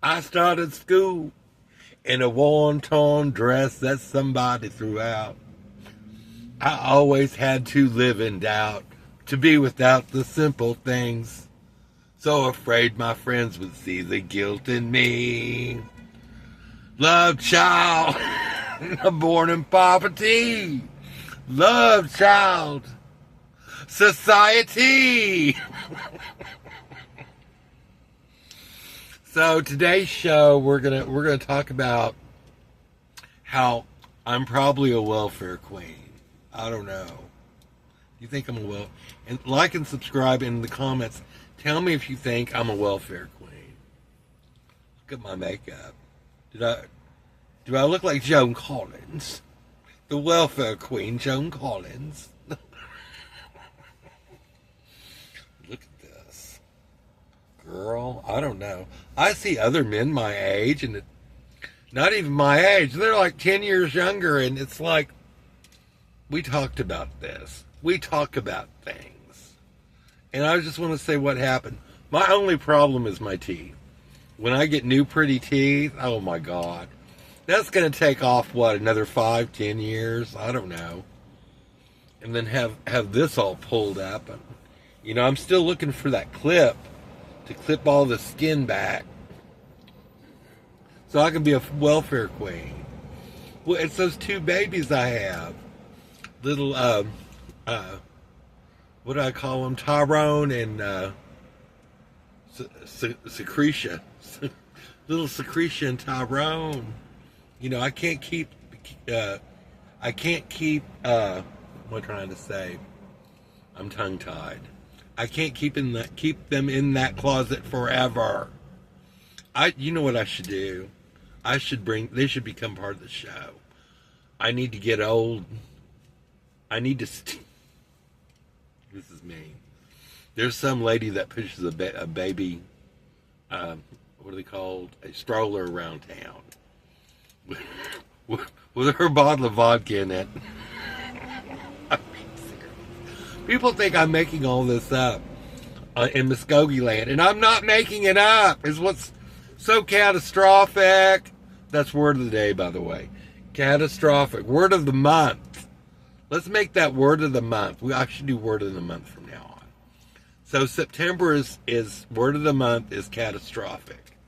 I started school in a worn-torn dress that somebody threw out. I always had to live in doubt, to be without the simple things. So afraid my friends would see the guilt in me. Love child, born in poverty. Love child, society. So today's show, we're gonna talk about how I'm probably a welfare queen. I don't know. You think I'm a and like and subscribe in the comments. Tell me if you think I'm a welfare queen. Look at my makeup. Do I look like Joan Collins? The welfare queen, Joan Collins. Look at this. Girl, I don't know. I see other men my age, and not even my age. They're like 10 years younger, and it's like, we talked about this. We talk about things. And I just want to say what happened. My only problem is my teeth. When I get new pretty teeth, oh my God. That's going to take off, what, another 5-10 years? I don't know. And then have this all pulled up. And, you know, I'm still looking for that clip to clip all the skin back so I can be a welfare queen. Well, it's those two babies I have. Little, what do I call them? Tyrone and Secretia. Little Secretia and Tyrone. You know, I can't keep, what am I trying to say? I'm tongue-tied. I can't keep them in that closet forever. You know what I should do? They should become part of the show. I need to get old. I need to, this is me. There's some lady that pushes a baby, what are they called? A stroller around town. With her bottle of vodka in it. People think I'm making all this up in Muskogee land, and I'm not making it up. It's what's so catastrophic. That's word of the day, by the way. Catastrophic. Word of the month. Let's make that word of the month. I should do word of the month from now on. So September is word of the month is catastrophic.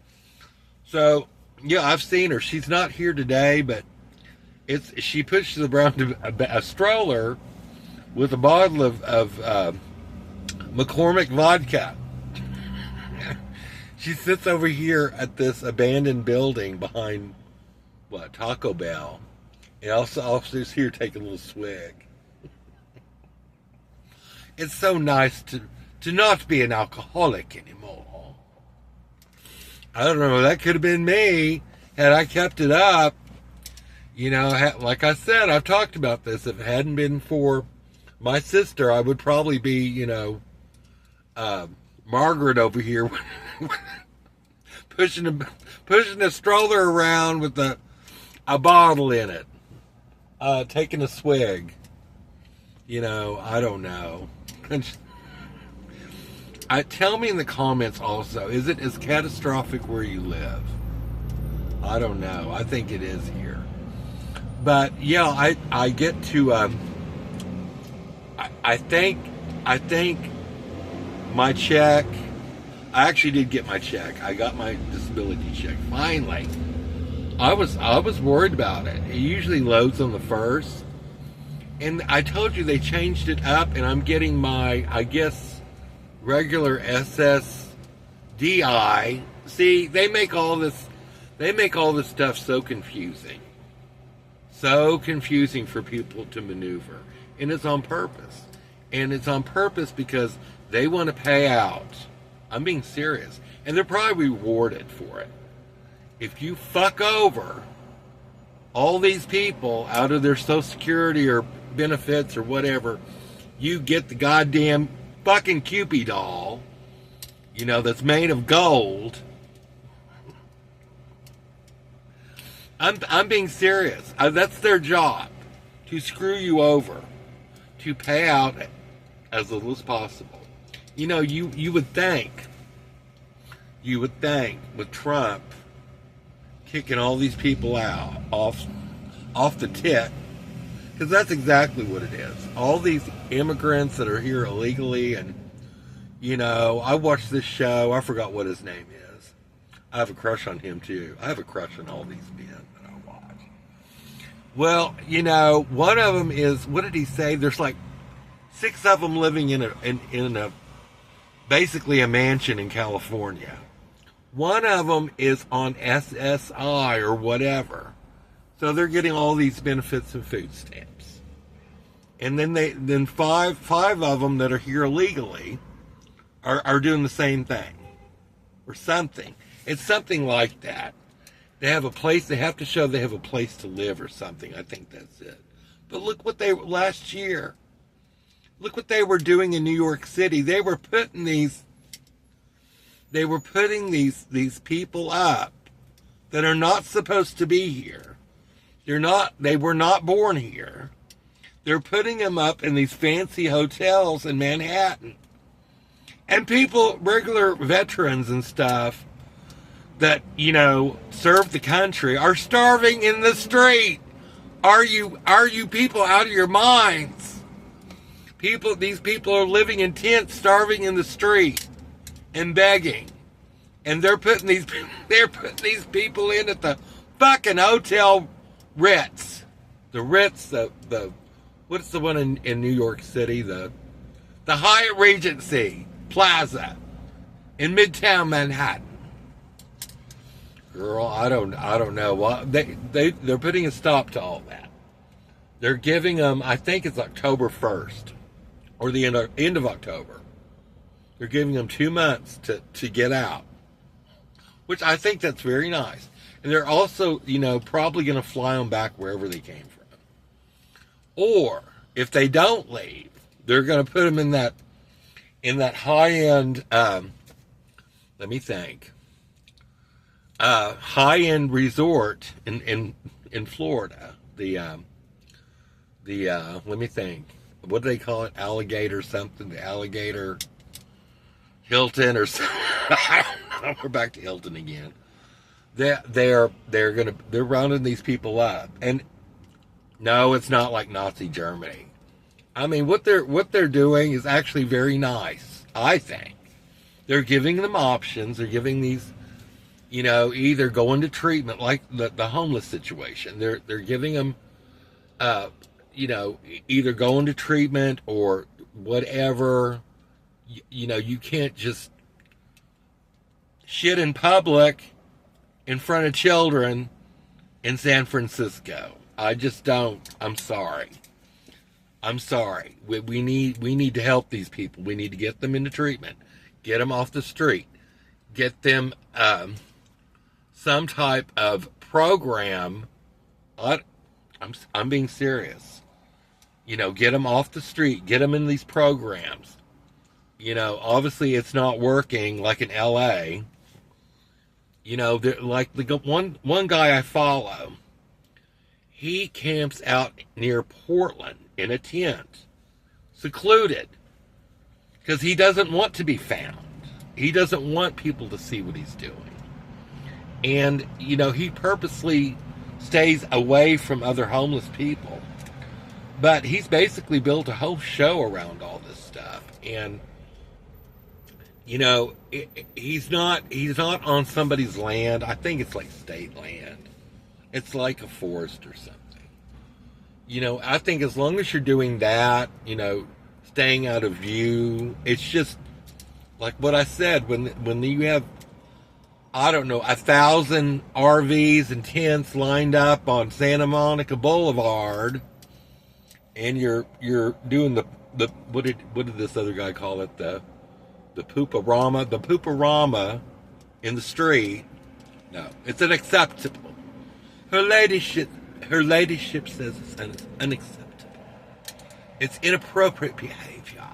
So yeah, I've seen her. She's not here today, but she pushes around a stroller with a bottle of McCormick vodka. She sits over here at this abandoned building behind, Taco Bell. And also just here taking a little swig. It's so nice to not be an alcoholic anymore. I don't know, that could have been me had I kept it up. You know, like I said, I've talked about this. If it hadn't been for my sister, I would probably be, Margaret over here pushing a stroller around with a bottle in it, taking a swig. You know, I don't know. Tell me in the comments also, is it as catastrophic where you live? I don't know. I think it is here. But yeah, I get to I think my check, I actually did get my check. I got my disability check finally. I was worried about it. It usually loads on the 1st. And I told you they changed it up, and I'm getting my, I guess, regular SSDI. See, they make all this stuff so confusing. So confusing for people to maneuver. And it's on purpose. And it's on purpose because they want to pay out. I'm being serious. And they're probably rewarded for it. If you fuck over all these people out of their Social Security or benefits or whatever, you get the goddamn fucking Cupid doll, that's made of gold. I'm being serious. That's their job, to screw you over, to pay out as little as possible. You would think with Trump kicking all these people out off the tip, because that's exactly what it is. All these immigrants that are here illegally, and I watched this show. I forgot what his name is. I have a crush on him too. I have a crush on all these men that I watch. Well, one of them is, what did he say? There's like 6 of them living in a basically a mansion in California. One of them is on SSI or whatever. So they're getting all these benefits and food stamps. And then five of them that are here illegally are doing the same thing. Or something. It's something like that. They have to show they have a place to live or something. I think that's it. But look what last year. Look what they were doing in New York City. They were putting these people up that are not supposed to be here. They were not born here. They're putting them up in these fancy hotels in Manhattan. And people, regular veterans and stuff that, serve the country are starving in the street. Are you people out of your minds? These people are living in tents, starving in the street and begging. And they're putting these people in at the fucking Hotel Ritz. The Ritz, what's the one in New York City? The Hyatt Regency Plaza in Midtown Manhattan. Girl, I don't know. Well, they're putting a stop to all that. They're giving them, I think it's October 1st or the end of October. They're giving them 2 months to get out, which I think that's very nice. And they're also, probably going to fly them back wherever they came from. Or if they don't leave, they're going to put them in that high-end, let me think, high-end resort in Florida. Let me think. What do they call it? Alligator something? The Alligator Hilton or something? I don't know. We're back to Hilton again. They're rounding these people up, and no, it's not like Nazi Germany. I mean, what they're doing is actually very nice. I think they're giving them options. They're giving these, either going to treatment, like the homeless situation. They're giving them, either going to treatment or whatever. You can't just shit in public in front of children in San Francisco. I just don't. I'm sorry. We need to help these people. We need to get them into treatment, get them off the street, get them some type of program. I'm being serious. Get them off the street, get them in these programs. Obviously it's not working like in LA. Like the one guy I follow, he camps out near Portland in a tent, secluded, because he doesn't want to be found. He doesn't want people to see what he's doing. And, he purposely stays away from other homeless people. But he's basically built a whole show around all this stuff. And, he's not on somebody's land. I think it's like state land. It's like a forest or something. I think as long as you're doing that, staying out of view, it's just like what I said, when you have, 1,000 RVs and tents lined up on Santa Monica Boulevard, and you're doing the what did this other guy call it, the pooperama in the street. No, it's unacceptable. Her ladyship says it's unacceptable. It's inappropriate behavior.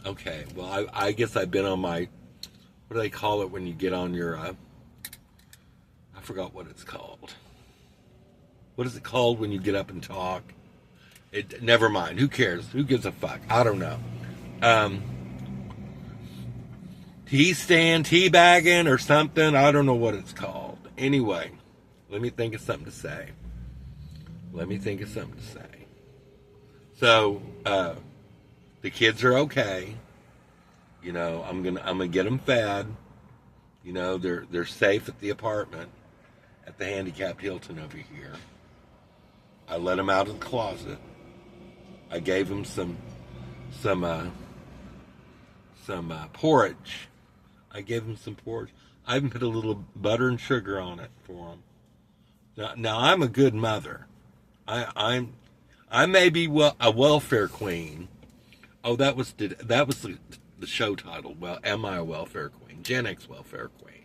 Okay, well, I guess I've been on my, what do they call it when you get on your, I forgot what it's called. What is it called when you get up and talk? Never mind. Who cares? Who gives a fuck? I don't know. tea stand, tea bagging or something. I don't know what it's called. Anyway, let me think of something to say. So, the kids are okay. You know, I'm gonna get them fed. You know, they're safe at the apartment at the handicapped Hilton over here. I let them out of the closet. I gave them some porridge. I gave them some porridge. I even put a little butter and sugar on it for them. Now I'm a good mother. I may be a welfare queen. Oh, that was the show title. Well, am I a welfare queen? Gen X welfare queen.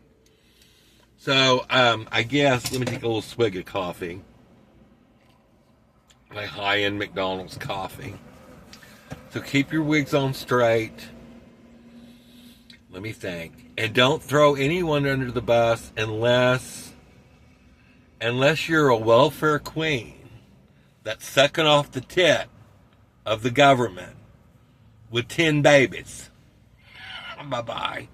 So I guess let me take a little swig of coffee. My high-end McDonald's coffee. So keep your wigs on straight. Let me think. And don't throw anyone under the bus unless you're a welfare queen that's sucking off the tit of the government with 10 babies. Bye-bye.